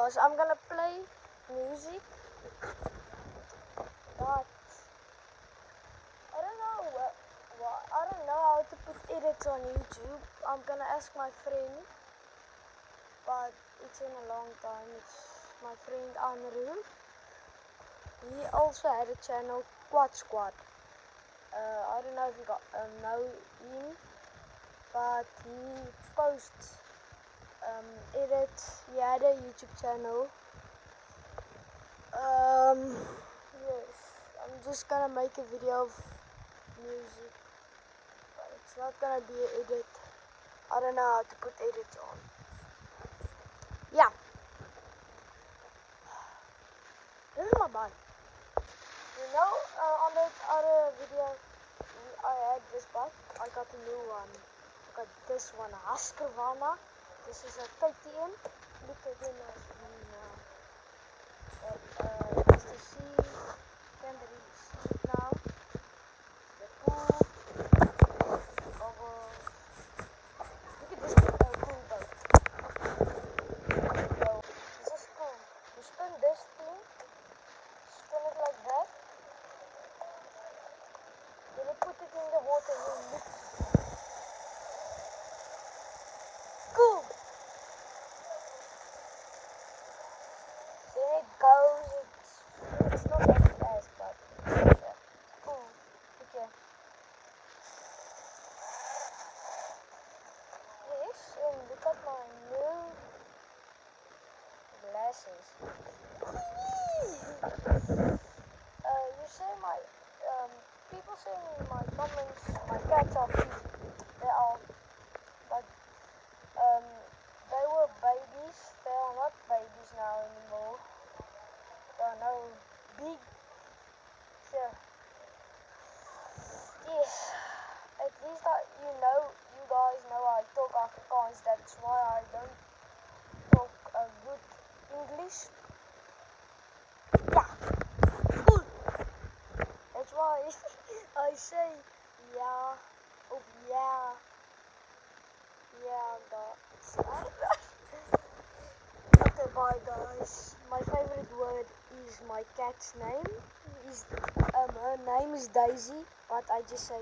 guys, I'm gonna play music, but I don't know I don't know how to put edits on YouTube. I'm gonna ask my friend, but it's in a long time. It's my friend Anru. He also had a channel, Quad Squad. I don't know if you got know him, but he posts edits. He had a YouTube channel. Yes, I'm just gonna make a video of music, but it's not gonna be an edit. I don't know how to put edits on. Yeah, this is my bike. You know, on that other video, I had this bike. I got a new one. I got this one, a Husqvarna. This is a KTM. Look at it now. Just to see, can't really see it now. The pool, bubbles. Look at this cool boat. So, this is cool. You spin this thing, spin it like that. Then you put it in the water and you lift. Cool. Then it goes. It's not that fast, but yeah, cool. Okay. Yes, and look at my new glasses. You say people say in my comments, my cats are cute. They are, but they were babies. They are not babies now anymore. They are now big. So yes, at least you guys know I talk Afrikaans. That's why I don't talk good English. Yeah, cool. That's why I say yeah, of yeah, guys. Okay, bye guys. My favorite word is my cat's name. Her name is Daisy, but I just say